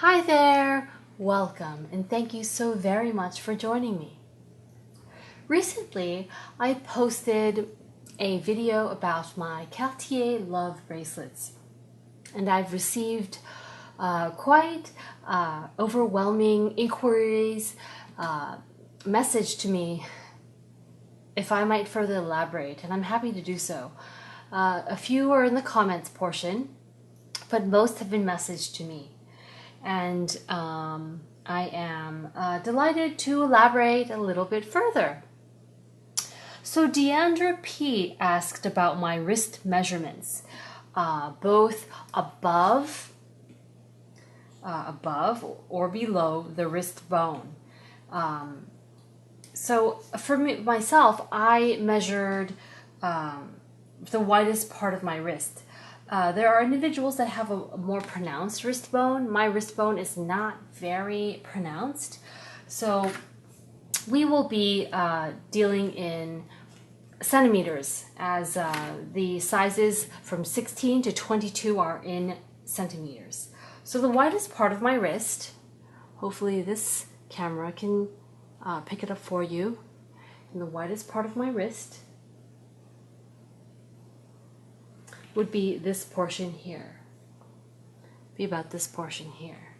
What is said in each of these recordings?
Hi there, welcome, and thank you so very much for joining me. Recently, I posted a video about my Cartier love bracelets, and I've received quite overwhelming inquiries, message to me if I might further elaborate, and I'm happy to do so. A few are in the comments portion, but most have been messaged to me. And I am delighted to elaborate a little bit further. So Deandra P. asked about my wrist measurements, both above or below the wrist bone. So for myself, I measured the widest part of my wrist. There are individuals that have a more pronounced wrist bone. My wrist bone is not very pronounced. So we will be dealing in centimeters, as the sizes from 16 to 22 are in centimeters. So the widest part of my wrist, hopefully this camera can pick it up for you, and the widest part of my wrist would be this portion here, be about this portion here.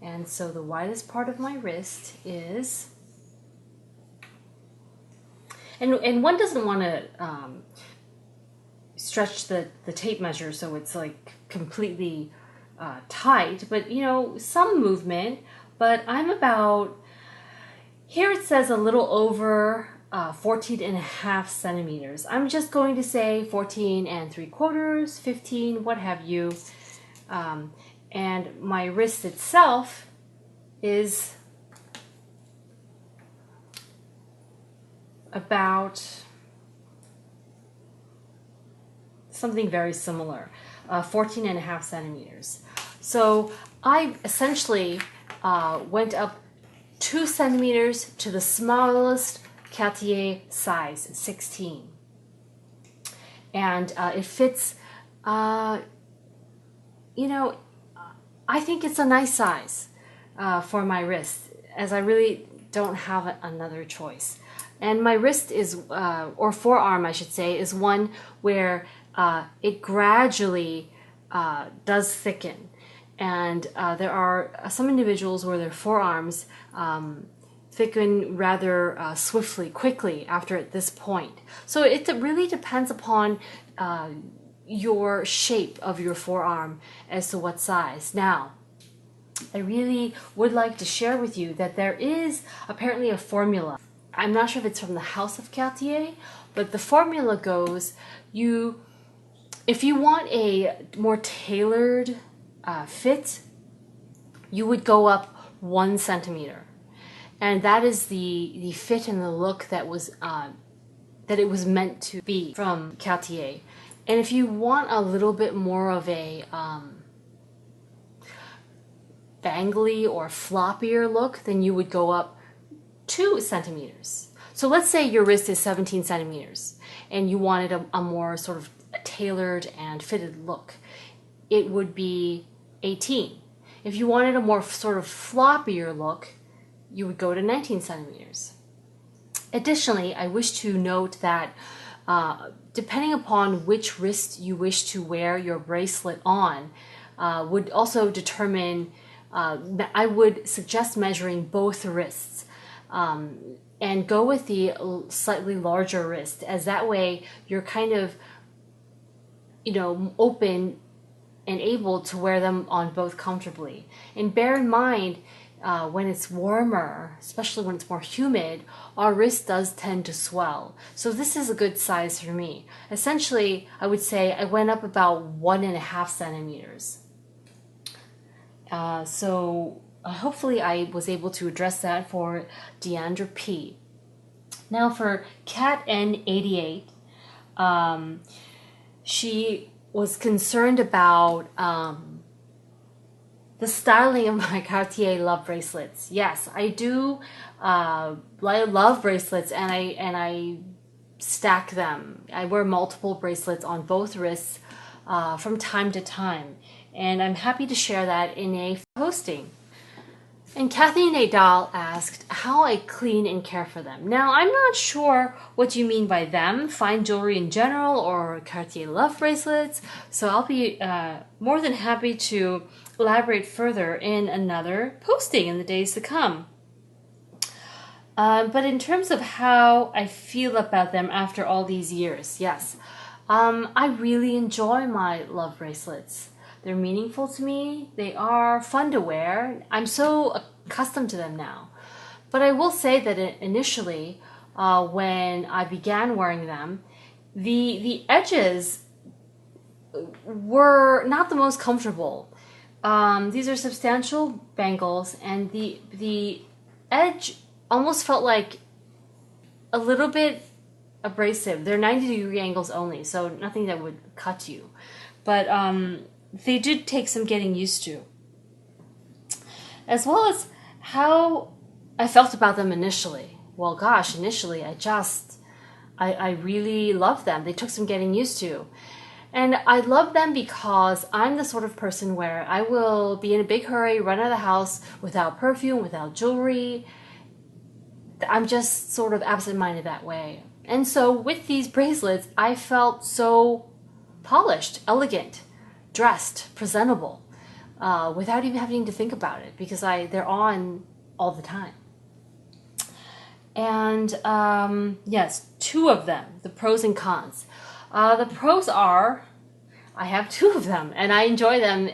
And so the widest part of my wrist is, and one doesn't want to stretch the tape measure so it's like completely tight, but you know, some movement. But I'm about, here it says a little over 14.5 centimeters. I'm just going to say 14.75, 15, what have you. And my wrist itself is about something very similar, 14.5 centimeters. So I essentially went up 2 centimeters to the smallest Cartier size, 16. And it fits, you know, I think it's a nice size for my wrist, as I really don't have another choice. And my wrist is, or forearm I should say, is one where it gradually does thicken. And there are some individuals where their forearms thicken rather swiftly, quickly after at this point. So it really depends upon your shape of your forearm as to what size. Now, I really would like to share with you that there is apparently a formula. I'm not sure if it's from the House of Cartier, but the formula goes, if you want a more tailored fit, you would go up 1 centimeter. And that is the fit and the look that was that it was meant to be from Cartier. And if you want a little bit more of a bangly or floppier look, then you would go up 2 centimeters. So let's say your wrist is 17 centimeters and you wanted a more sort of tailored and fitted look. It would be 18. If you wanted a more sort of floppier look, you would go to 19 centimeters. Additionally, I wish to note that depending upon which wrist you wish to wear your bracelet on would also determine, I would suggest measuring both wrists and go with the slightly larger wrist, as that way you're kind of, you know, open and able to wear them on both comfortably. And bear in mind, when it's warmer, especially when it's more humid, our wrist does tend to swell. So this is a good size for me. Essentially, I would say I went up about 1.5 centimeters. So hopefully I was able to address that for Deandra P. Now for Cat N88, she was concerned about the styling of my Cartier love bracelets. Yes, I do. I love bracelets, and I stack them. I wear multiple bracelets on both wrists, from time to time. And I'm happy to share that in a posting. And Kathy Nadal asked how I clean and care for them. Now, I'm not sure what you mean by them, fine jewelry in general or Cartier love bracelets, so I'll be more than happy to elaborate further in another posting in the days to come. But in terms of how I feel about them after all these years, yes, I really enjoy my love bracelets. They're meaningful to me. They are fun to wear. I'm so accustomed to them now. But I will say that initially, when I began wearing them, the edges were not the most comfortable. These are substantial bangles, and the edge almost felt like a little bit abrasive. They're 90-degree angles only, so nothing that would cut you. But they did take some getting used to. As well as how I felt about them initially. Well, gosh, initially I really loved them. They took some getting used to. And I love them because I'm the sort of person where I will be in a big hurry, run out of the house without perfume, without jewelry. I'm just sort of absent-minded that way. And so with these bracelets, I felt so polished, elegant, dressed, presentable, without even having to think about it because they're on all the time. And yes, two of them, the pros and cons. The pros are, I have two of them and I enjoy them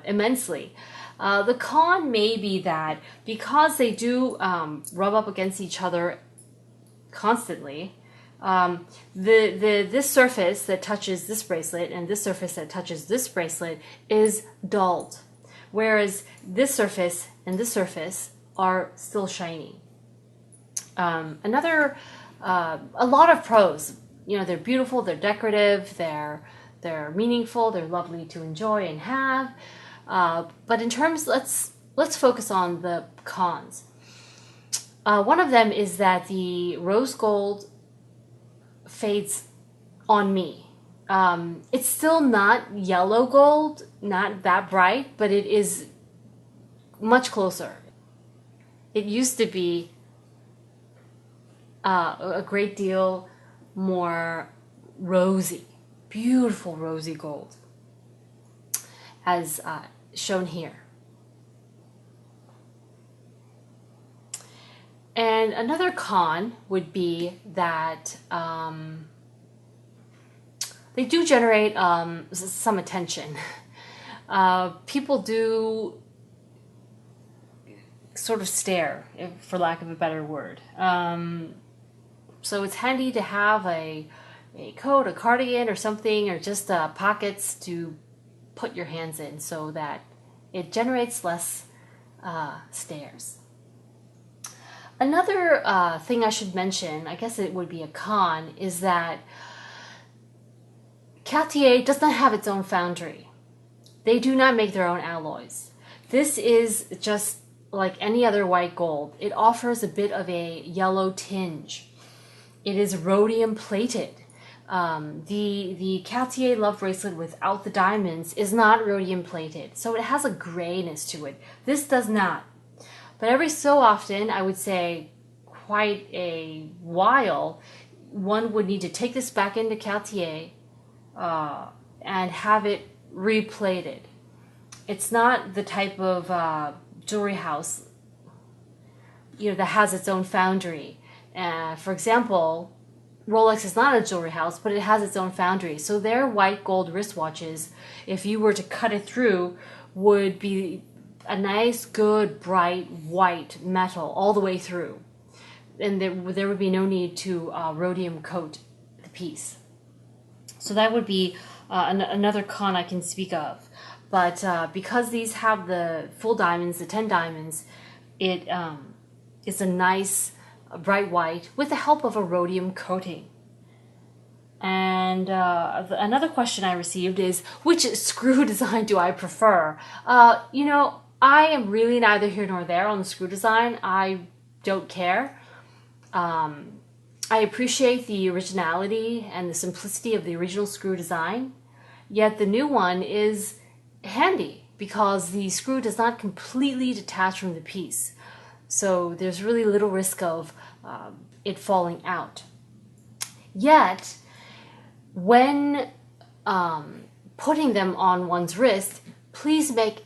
immensely. The con may be that because they do rub up against each other constantly, this surface that touches this bracelet and this surface that touches this bracelet is dulled, whereas this surface and this surface are still shiny. A lot of pros. You know, they're beautiful, they're decorative, they're meaningful, they're lovely to enjoy and have. But in terms, let's focus on the cons. One of them is that the rose gold fades on me. It's still not yellow gold, not that bright, but it is much closer. It used to be a great deal more rosy, beautiful rosy gold, as shown here. And another con would be that they do generate some attention. People do sort of stare, for lack of a better word. So it's handy to have a coat, a cardigan or something, or just pockets to put your hands in so that it generates less stares. Another thing I should mention, I guess it would be a con, is that Cartier does not have its own foundry. They do not make their own alloys. This is just like any other white gold. It offers a bit of a yellow tinge. It is rhodium plated. The Cartier love bracelet without the diamonds is not rhodium plated, so it has a grayness to it. This does not. But every so often, I would say quite a while, one would need to take this back into Cartier and have it replated. It's not the type of jewelry house, that has its own foundry. For example, Rolex is not a jewelry house, but it has its own foundry. So their white gold wristwatches, if you were to cut it through, would be a nice, good, bright, white metal all the way through. And there would be no need to rhodium coat the piece. So that would be another con I can speak of. But because these have the full diamonds, the 10 diamonds, it is a nice, bright white with the help of a rhodium coating. And another question I received is, which screw design do I prefer? I am really neither here nor there on the screw design. I don't care. I appreciate the originality and the simplicity of the original screw design. Yet the new one is handy because the screw does not completely detach from the piece. So there's really little risk of it falling out. Yet, when putting them on one's wrist, please make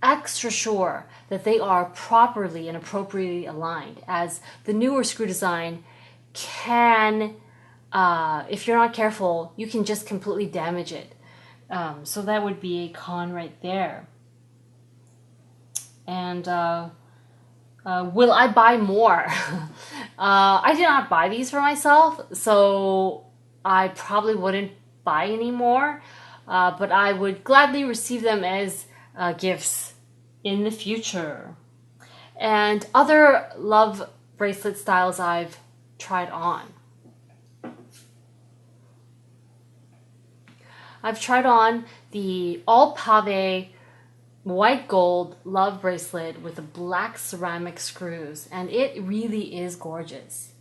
extra sure that they are properly and appropriately aligned, as the newer screw design can, if you're not careful, you can just completely damage it. So that would be a con right there. And will I buy more? I did not buy these for myself, so I probably wouldn't buy any more, but I would gladly receive them as gifts in the future. And other love bracelet styles I've tried on. I've tried on the all pave white gold love bracelet with the black ceramic screws, and it really is gorgeous.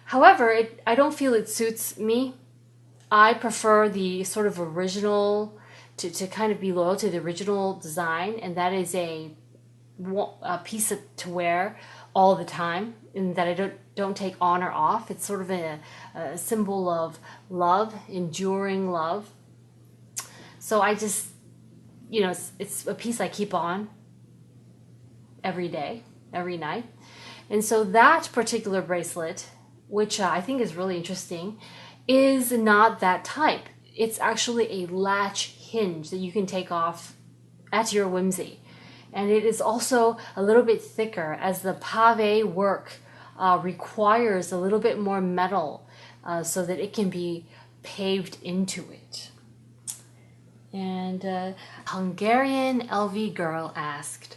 However, I don't feel it suits me. I prefer the sort of original, to kind of be loyal to the original design, and that is a piece to wear all the time, and that I don't take on or off. It's sort of a symbol of love, enduring love. So I just, it's a piece I keep on every day, every night. And so that particular bracelet, which I think is really interesting, is not that type. It's actually a latch hinge that you can take off at your whimsy. And it is also a little bit thicker, as the pave work requires a little bit more metal so that it can be paved into it. And Hungarian LV girl asked,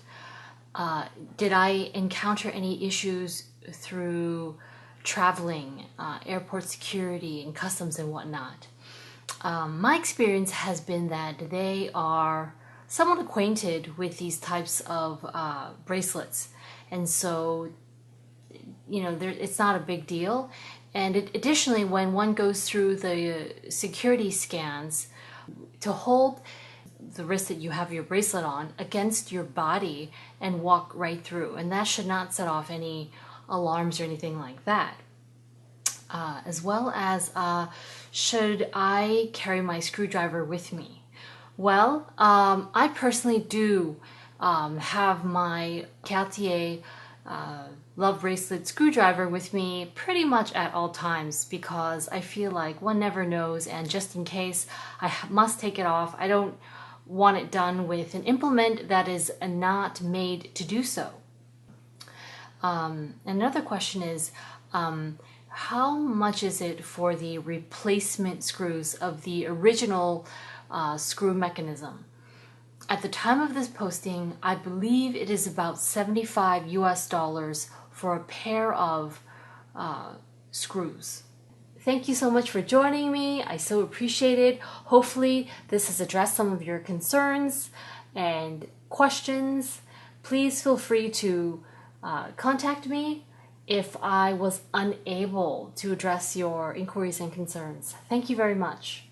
did I encounter any issues through traveling, airport security and customs and whatnot? My experience has been that they are somewhat acquainted with these types of bracelets, and so it's not a big deal. And additionally, when one goes through the security scans, to hold the wrist that you have your bracelet on against your body and walk right through, and that should not set off any alarms or anything like that. As well as should I carry my screwdriver with me? Well, I personally do have my Cartier love bracelet screwdriver with me pretty much at all times, because I feel like one never knows, and just in case I must take it off, I don't want it done with an implement that is not made to do so. Another question is, how much is it for the replacement screws of the original screw mechanism? At the time of this posting, I believe it is about $75 US for a pair of screws. Thank you so much for joining me. I so appreciate it. Hopefully this has addressed some of your concerns and questions. Please feel free to contact me if I was unable to address your inquiries and concerns. Thank you very much.